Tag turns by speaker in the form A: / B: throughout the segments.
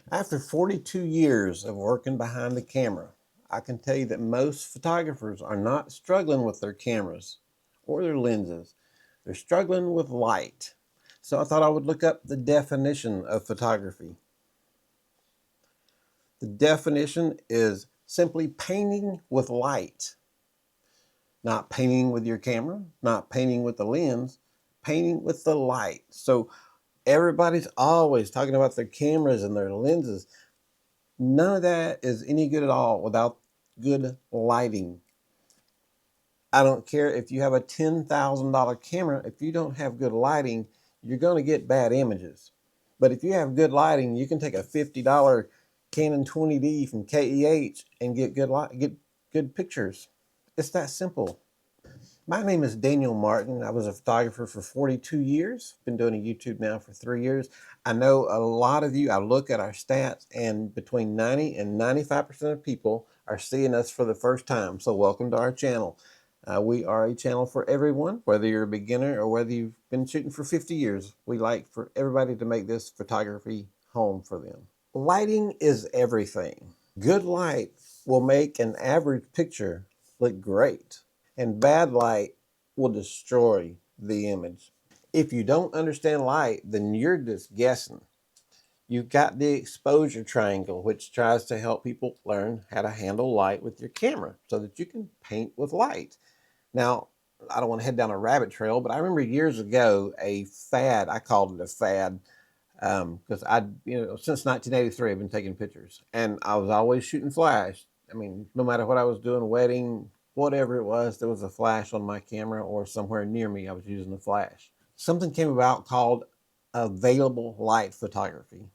A: After 42 years of working behind the camera, I can tell you that most photographers are not struggling with their cameras or their lenses. They're struggling with light. So I thought I would look up the definition of photography. The definition is simply painting with light. Not painting with your camera, not painting with the lens, painting with the light. So everybody's always talking about their cameras and their lenses. None of that is any good at all without good lighting. I don't care if you have a $10,000 camera, if you don't have good lighting, you're going to get bad images. But if you have good lighting, you can take a $50 Canon 20D from KEH and get good pictures. It's that simple. My name is Daniel Martin. I was a photographer for 42 years. Been doing YouTube now for 3 years. I know a lot of you, I look at our stats, and between 90 and 95% of people are seeing us for the first time. So welcome to our channel. We are a channel for everyone, whether you're a beginner or whether you've been shooting for 50 years. We like for everybody to make this photography home for them. Lighting is everything. Good light will make an average picture look great, and bad light will destroy the image. If you don't understand light, then you're just guessing. You've got the exposure triangle, which tries to help people learn how to handle light with your camera so that you can paint with light. Now, I don't want to head down a rabbit trail, but I remember years ago a fad, I called it a fad, because since 1983, I've been taking pictures, and I was always shooting flash. I mean, no matter what I was doing, wedding, whatever it was, there was a flash on my camera, or somewhere near me, I was using a flash. Something came about called available light photography,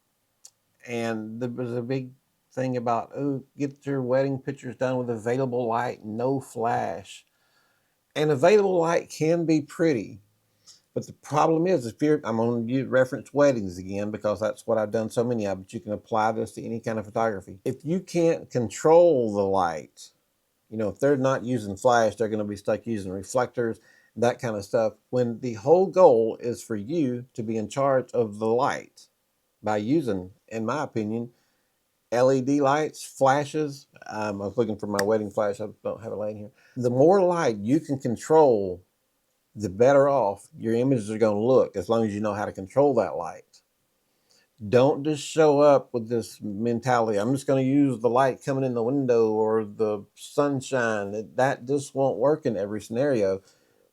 A: and there was a big thing about, oh, get your wedding pictures done with available light, no flash. And available light can be pretty, but the problem is, I'm going to reference weddings again because that's what I've done so many of, but you can apply this to any kind of photography. If you can't control the light, if they're not using flash, they're going to be stuck using reflectors, that kind of stuff. When the whole goal is for you to be in charge of the light by using, in my opinion, LED lights, flashes. I was looking for my wedding flash. I don't have it laying here. The more light you can control, the better off your images are going to look, as long as you know how to control that light. Don't just show up with this mentality, I'm just going to use the light coming in the window or the sunshine. That just won't work in every scenario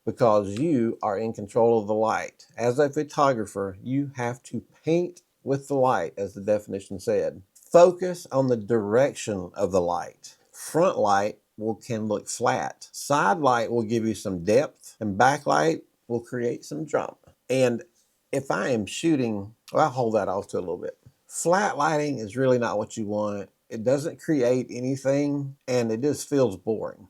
A: because you are in control of the light. As a photographer, you have to paint with the light, as the definition said. Focus on the direction of the light. Front light can look flat. Side light will give you some depth, and backlight will create some drama. And if I am shooting, well, I'll hold that off to a little bit. Flat lighting is really not what you want. It doesn't create anything, and it just feels boring.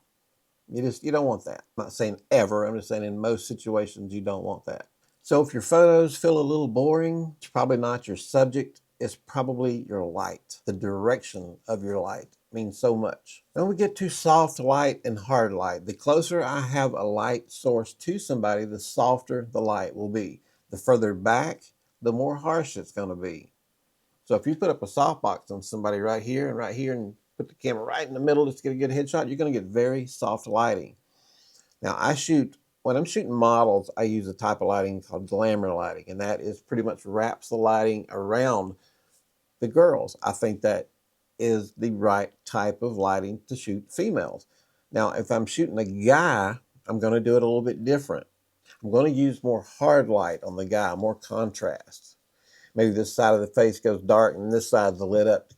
A: You don't want that. I'm not saying ever. I'm just saying in most situations you don't want that. So if your photos feel a little boring, it's probably not your subject. It's probably your light. The direction of your light means so much. When we get to soft light and hard light, the closer I have a light source to somebody, the softer the light will be. The further back, the more harsh it's going to be. So if you put up a softbox on somebody right here and put the camera right in the middle just to get a good headshot, you're going to get very soft lighting. Now when I'm shooting models, I use a type of lighting called glamour lighting, and that is pretty much wraps the lighting around the girls. I think that is the right type of lighting to shoot females. Now, if I'm shooting a guy, I'm going to do it a little bit different. I'm going to use more hard light on the guy, more contrast. Maybe this side of the face goes dark and this side's lit up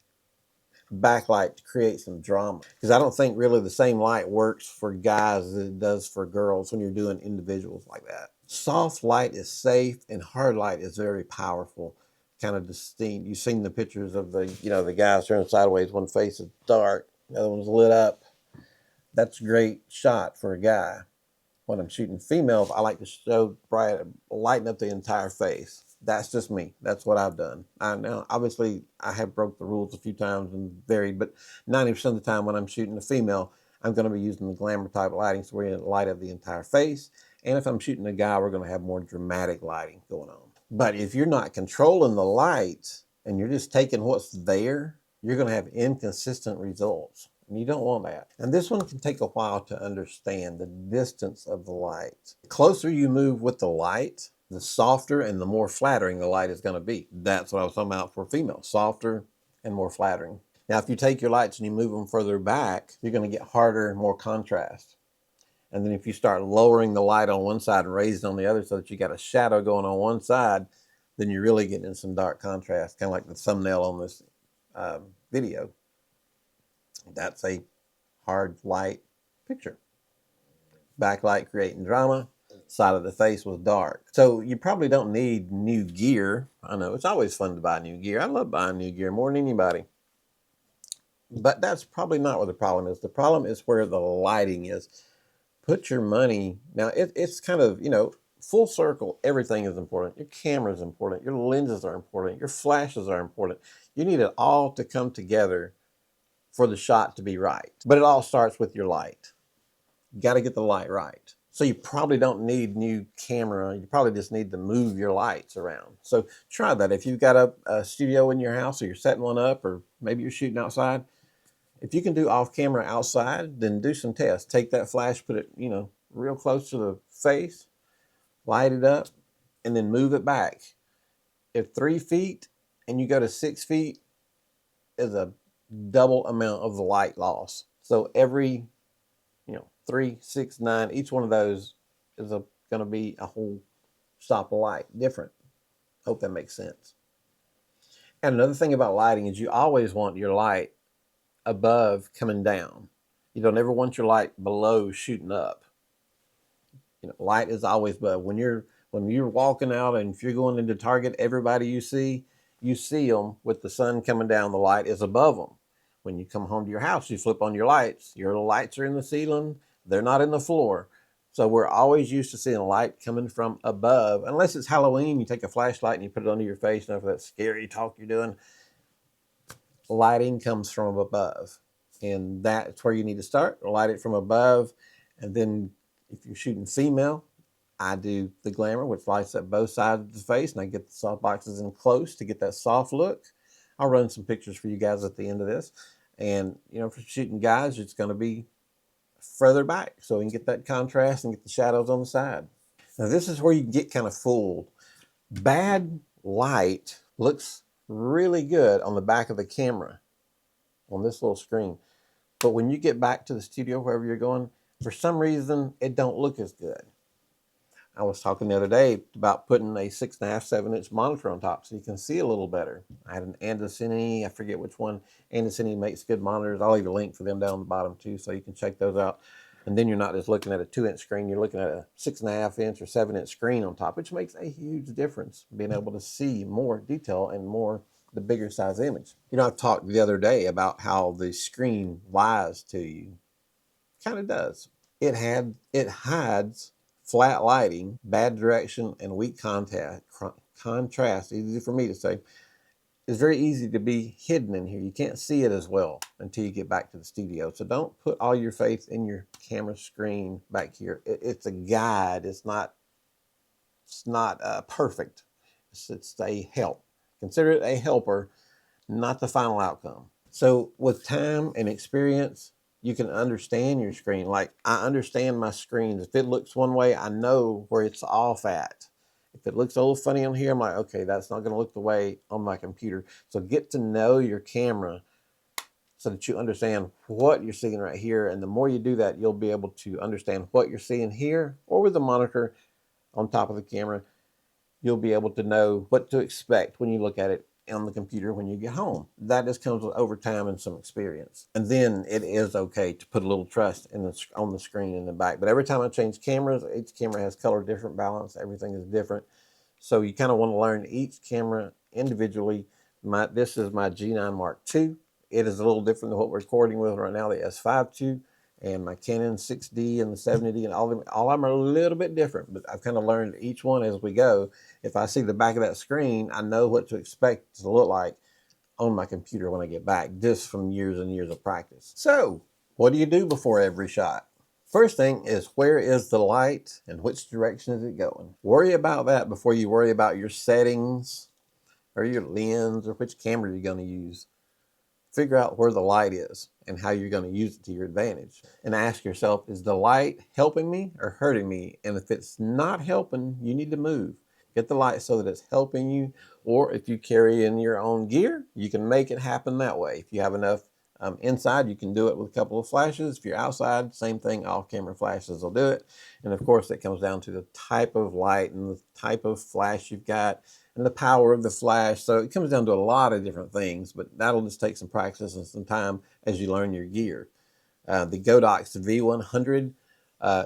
A: backlight to create some drama. Because I don't think really the same light works for guys as it does for girls when you're doing individuals like that. Soft light is safe and hard light is very powerful, kind of distinct. You've seen the pictures of the guys turning sideways, one face is dark, the other one's lit up. That's a great shot for a guy. When I'm shooting females, I like to show bright, lighten up the entire face. That's just me. That's what I've done. I know, obviously, I have broke the rules a few times and varied, but 90% of the time when I'm shooting a female, I'm going to be using the glamour type lighting, so we're going to light up the entire face. And if I'm shooting a guy, we're going to have more dramatic lighting going on. But if you're not controlling the light, and you're just taking what's there, you're going to have inconsistent results. And you don't want that. And this one can take a while to understand the distance of the light. The closer you move with the light, the softer and the more flattering the light is going to be. That's what I was talking about for females, softer and more flattering. Now, if you take your lights and you move them further back, you're going to get harder and more contrast. And then if you start lowering the light on one side and raising on the other so that you got a shadow going on one side, then you're really getting in some dark contrast, kind of like the thumbnail on this video. That's a hard light picture. Backlight creating drama. Side of the face was dark. So you probably don't need new gear. I know it's always fun to buy new gear. I love buying new gear more than anybody. But that's probably not where the problem is. The problem is where the lighting is. Put your money, now it's kind of, full circle, everything is important. Your camera is important. Your lenses are important. Your flashes are important. You need it all to come together for the shot to be right. But it all starts with your light. You got to get the light right. So you probably don't need new camera. You probably just need to move your lights around. So try that. If you've got a studio in your house or you're setting one up or maybe you're shooting outside, if you can do off camera outside, then do some tests. Take that flash, put it, real close to the face, light it up, and then move it back. If 3 feet and you go to 6 feet is a double amount of the light loss. So every, 3, 6, 9, each one of those is going to be a whole stop of light, different. Hope that makes sense. And another thing about lighting is you always want your light above coming down. You don't ever want your light below shooting up. Light is always above. When you're walking out and if you're going into Target, everybody you see them with the sun coming down, the light is above them. When you come home to your house, you flip on your lights are in the ceiling, they're not in the floor. So we're always used to seeing light coming from above, unless it's Halloween, you take a flashlight and you put it under your face, for that scary talk you're doing. Lighting comes from above, and that's where you need to start. Light it from above, and then if you're shooting female, I do the glamour, which lights up both sides of the face, and I get the soft boxes in close to get that soft look. I'll run some pictures for you guys at the end of this. And, for shooting guys, it's going to be further back so we can get that contrast and get the shadows on the side. Now, this is where you get kind of fooled. Bad light looks really good on the back of the camera on this little screen. But when you get back to the studio, wherever you're going, for some reason, it don't look as good. I was talking the other day about putting a 6.5, 7-inch monitor on top so you can see a little better. I had an Andesini, I forget which one. Andesini makes good monitors. I'll leave a link for them down the bottom too so you can check those out. And then you're not just looking at a 2-inch screen, you're looking at a 6.5-inch or 7-inch screen on top, which makes a huge difference, being able to see more detail and more the bigger size image. I've talked the other day about how the screen lies to you. Kind of does. It hides flat lighting, bad direction, and weak contrast, easy for me to say, is very easy to be hidden in here. You can't see it as well until you get back to the studio. So don't put all your faith in your camera screen back here. It's a guide. It's not perfect. It's a help. Consider it a helper, not the final outcome. So with time and experience, you can understand your screen. Like, I understand my screens. If it looks one way, I know where it's off at. If it looks a little funny on here, I'm like, okay, that's not going to look the way on my computer. So get to know your camera so that you understand what you're seeing right here. And the more you do that, you'll be able to understand what you're seeing here or with the monitor on top of the camera. You'll be able to know what to expect when you look at it on the computer when you get home. That just comes with over time and some experience. And then it is okay to put a little trust on the screen in the back. But every time I change cameras, each camera has color different, balance, everything is different. So you kind of want to learn each camera individually. This is my G9 Mark II. It is a little different than what we're recording with right now, the S5 II, and my Canon 6D and the 70D, and all of them are a little bit different, but I've kind of learned each one as we go. If I see the back of that screen, I know what to expect to look like on my computer when I get back, just from years and years of practice. So, what do you do before every shot? First thing is, where is the light and which direction is it going? Worry about that before you worry about your settings, or your lens or which camera you're going to use. Figure out where the light is and how you're going to use it to your advantage. And ask yourself, is the light helping me or hurting me? And if it's not helping, you need to move. Get the light so that it's helping you. Or if you carry in your own gear, you can make it happen that way. If you have enough inside, you can do it with a couple of flashes. If you're outside, same thing, off-camera flashes will do it. And of course, that comes down to the type of light and the type of flash you've got and the power of the flash. So it comes down to a lot of different things, but that'll just take some practice and some time as you learn your gear. The Godox V100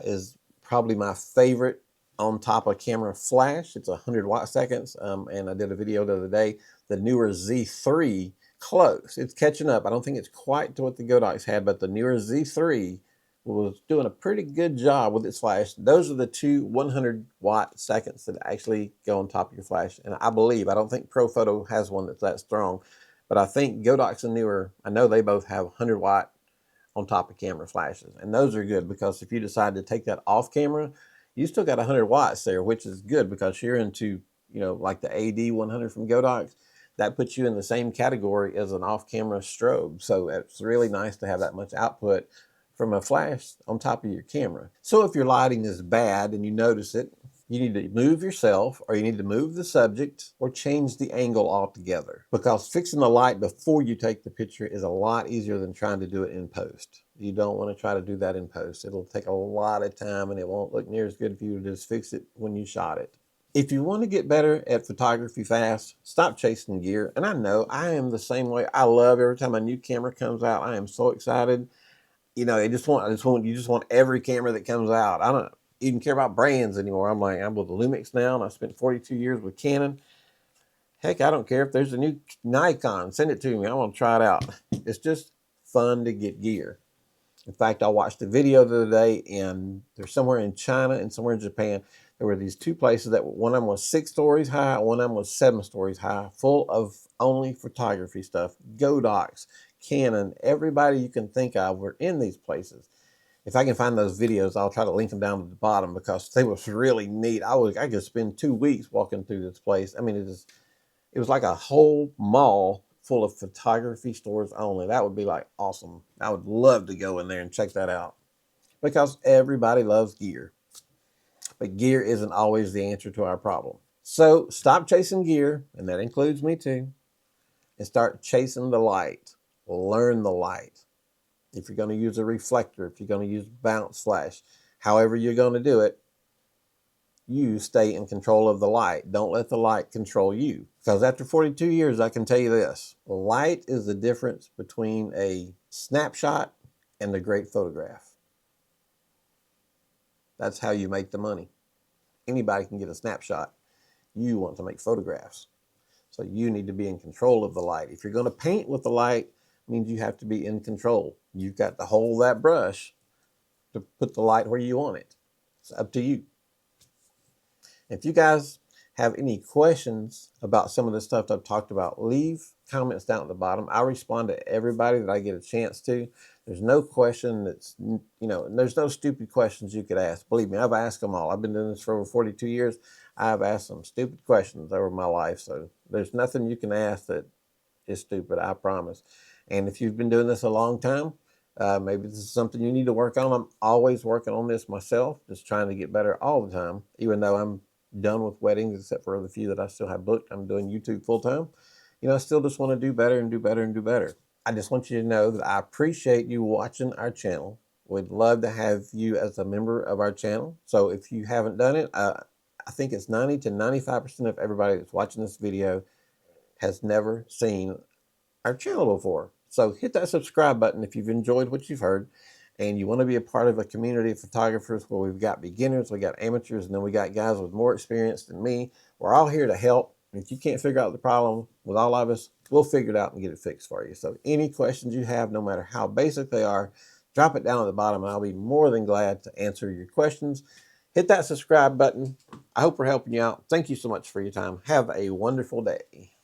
A: is probably my favorite on top of camera flash. It's 100 watt seconds, and I did a video the other day. The newer Z3, close. It's catching up. I don't think it's quite to what the Godox had, but the newer Z3 was doing a pretty good job with its flash. Those are the two 100 watt seconds that actually go on top of your flash. And I don't think ProPhoto has one that's that strong, but I think Godox and Neewer, I know they both have 100 watt on top of camera flashes. And those are good because if you decide to take that off camera, you still got 100 watts there, which is good because you're into, like the AD100 from Godox. That puts you in the same category as an off-camera strobe. So it's really nice to have that much output from a flash on top of your camera. So if your lighting is bad and you notice it, you need to move yourself, or you need to move the subject, or change the angle altogether. Because fixing the light before you take the picture is a lot easier than trying to do it in post. You don't want to try to do that in post. It'll take a lot of time and it won't look near as good if you just fix it when you shot it. If you want to get better at photography fast, stop chasing gear. And I know I am the same way. I love every time a new camera comes out. I am so excited. You just want every camera that comes out. I don't even care about brands anymore. I'm with Lumix now, and I spent 42 years with Canon. Heck, I don't care if there's a new Nikon. Send it to me. I want to try it out. It's just fun to get gear. In fact, I watched a video the other day, and there's somewhere in China and somewhere in Japan. There were these two places that one of them was 6 stories high, one of them was 7 stories high, full of only photography stuff. Godox, Canon, everybody you can think of were in these places. If I can find those videos, I'll try to link them down at the bottom because they was really neat. I could spend 2 weeks walking through this place. I mean, it was like a whole mall full of photography stores only. That would be like awesome. I would love to go in there and check that out because everybody loves gear. But gear isn't always the answer to our problem. So stop chasing gear, and that includes me too, and start chasing the light. Learn the light. If you're going to use a reflector, if you're going to use bounce flash, however you're going to do it, you stay in control of the light. Don't let the light control you. Because after 42 years, I can tell you this. Light is the difference between a snapshot and a great photograph. That's how you make the money. Anybody can get a snapshot. You want to make photographs. So you need to be in control of the light. If you're going to paint with the light, it means you have to be in control. You've got to hold that brush to put the light where you want it. It's up to you. If you guys have any questions about some of the stuff I've talked about, leave comments down at the bottom. I respond to everybody that I get a chance to. There's no question there's no stupid questions you could ask. Believe me, I've asked them all. I've been doing this for over 42 years. I've asked some stupid questions over my life. So there's nothing you can ask that is stupid, I promise. And if you've been doing this a long time, maybe this is something you need to work on. I'm always working on this myself, just trying to get better all the time. Even though I'm done with weddings, except for the few that I still have booked, I'm doing YouTube full time. I still just want to do better and do better and do better. I just want you to know that I appreciate you watching our channel. We'd love to have you as a member of our channel. So if you haven't done it, I think it's 90 to 95% of everybody that's watching this video has never seen our channel before. So hit that subscribe button if you've enjoyed what you've heard and you want to be a part of a community of photographers where we've got beginners, we got amateurs, and then we got guys with more experience than me. We're all here to help. And if you can't figure out the problem with all of us, we'll figure it out and get it fixed for you. So any questions you have, no matter how basic they are, drop it down at the bottom and I'll be more than glad to answer your questions. Hit that subscribe button. I hope we're helping you out. Thank you so much for your time. Have a wonderful day.